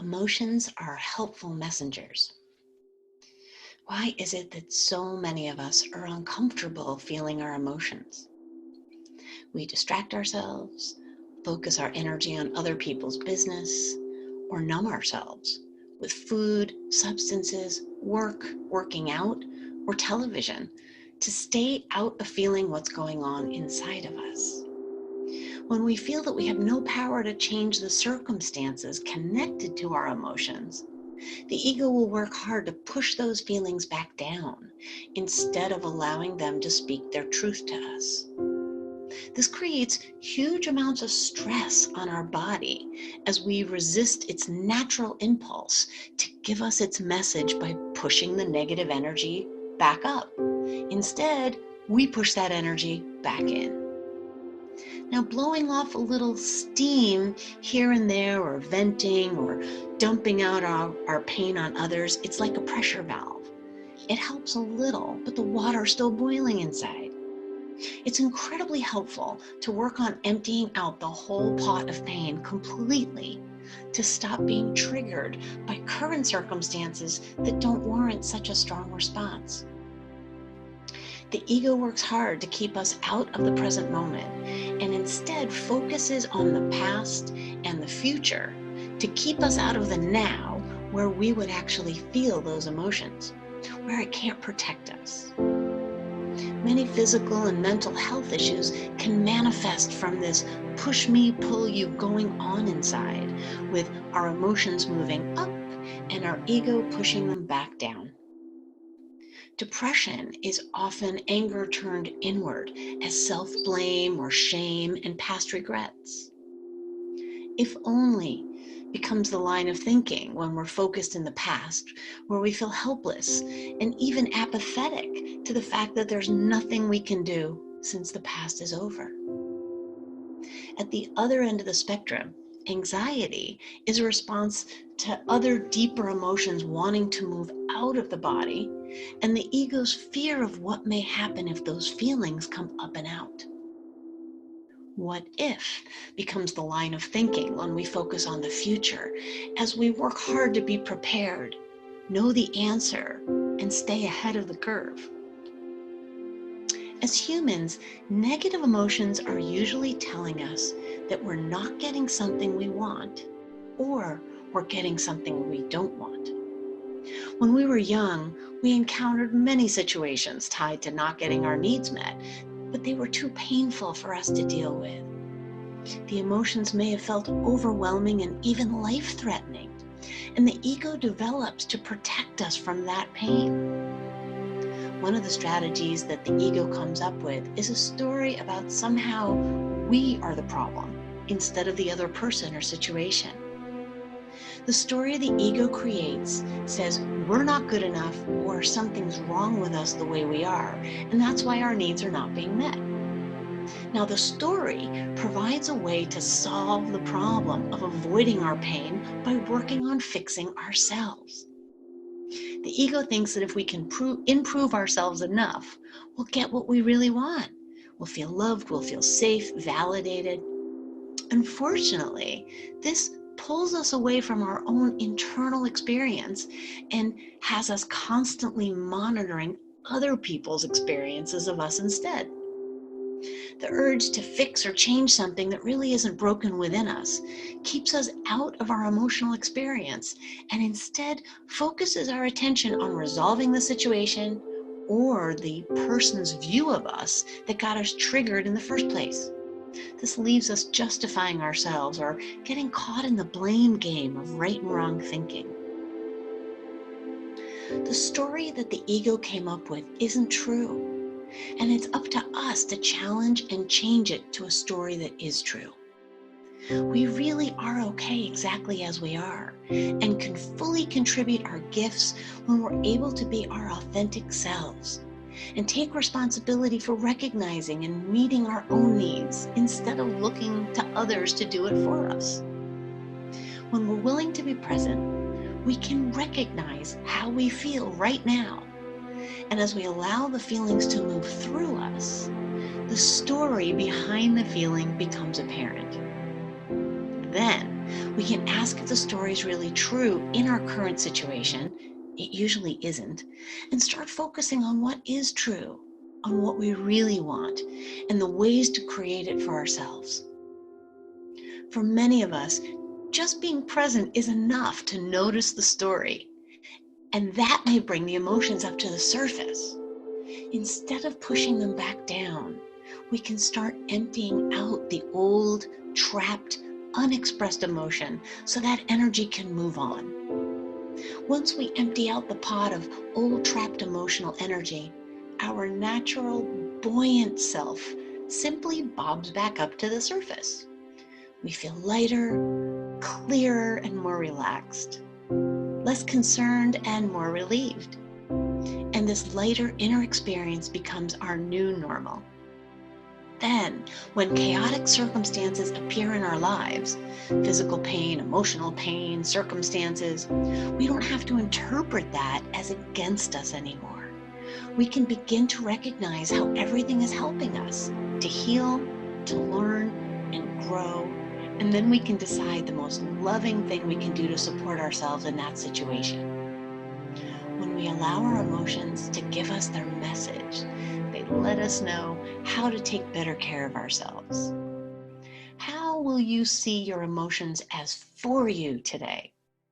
Emotions are helpful messengers. Why is it that so many of us are uncomfortable feeling our emotions? We distract ourselves, focus our energy on other people's business, or numb ourselves with food, substances, work, working out, or television to stay out of feeling what's going on inside of us. When we feel that we have no power to change the circumstances connected to our emotions, the ego will work hard to push those feelings back down instead of allowing them to speak their truth to us. This creates huge amounts of stress on our body as we resist its natural impulse to give us its message by pushing the negative energy back up. Instead, we push that energy back in. Now, blowing off a little steam here and there, or venting, or dumping out our pain on others, it's like a pressure valve. It helps a little, but the water's still boiling inside. It's incredibly helpful to work on emptying out the whole pot of pain completely to stop being triggered by current circumstances that don't warrant such a strong response. The ego works hard to keep us out of the present moment and instead focuses on the past and the future to keep us out of the now, where we would actually feel those emotions, where it can't protect us. Many physical and mental health issues can manifest from this push me, pull you going on inside, with our emotions moving up and our ego pushing them back down. Depression is often anger turned inward as self-blame or shame and past regrets. If only becomes the line of thinking when we're focused in the past, where we feel helpless and even apathetic to the fact that there's nothing we can do since the past is over. At the other end of the spectrum, anxiety is a response to other deeper emotions wanting to move out of the body and the ego's fear of what may happen if those feelings come up and out. What if becomes the line of thinking when we focus on the future as we work hard to be prepared, know the answer, and stay ahead of the curve. As humans, negative emotions are usually telling us that we're not getting something we want, or we're getting something we don't want. When we were young, we encountered many situations tied to not getting our needs met, but they were too painful for us to deal with. The emotions may have felt overwhelming and even life-threatening, and the ego develops to protect us from that pain. One of the strategies that the ego comes up with is a story about somehow we are the problem instead of the other person or situation. The story the ego creates says we're not good enough or something's wrong with us the way we are, and that's why our needs are not being met. Now, the story provides a way to solve the problem of avoiding our pain by working on fixing ourselves. The ego thinks that if we can improve ourselves enough, we'll get what we really want. We'll feel loved, we'll feel safe, validated. Unfortunately, this pulls us away from our own internal experience and has us constantly monitoring other people's experiences of us instead. The urge to fix or change something that really isn't broken within us keeps us out of our emotional experience and instead focuses our attention on resolving the situation or the person's view of us that got us triggered in the first place. This leaves us justifying ourselves or getting caught in the blame game of right and wrong thinking. The story that the ego came up with isn't true. And it's up to us to challenge and change it to a story that is true. We really are okay exactly as we are and can fully contribute our gifts when we're able to be our authentic selves and take responsibility for recognizing and meeting our own needs instead of looking to others to do it for us. When we're willing to be present, we can recognize how we feel right now. And as we allow the feelings to move through us, the story behind the feeling becomes apparent. Then We can ask if the story is really true in our current situation. It usually isn't. And start focusing on what is true, on what we really want, and the ways to create it for ourselves. For many of us, just being present is enough to notice the story, and that may bring the emotions up to the surface. Instead of pushing them back down, we can start emptying out the old, trapped, unexpressed emotion so that energy can move on. Once we empty out the pot of old, trapped emotional energy, our natural, buoyant self simply bobs back up to the surface. We feel lighter, clearer, and more relaxed, less concerned and more relieved. And this lighter inner experience becomes our new normal. Then, when chaotic circumstances appear in our lives, physical pain, emotional pain, circumstances, we don't have to interpret that as against us anymore. We can begin to recognize how everything is helping us to heal, to learn, and grow. And then we can decide the most loving thing we can do to support ourselves in that situation. When we allow our emotions to give us their message, they let us know how to take better care of ourselves. How will you see your emotions as for you today?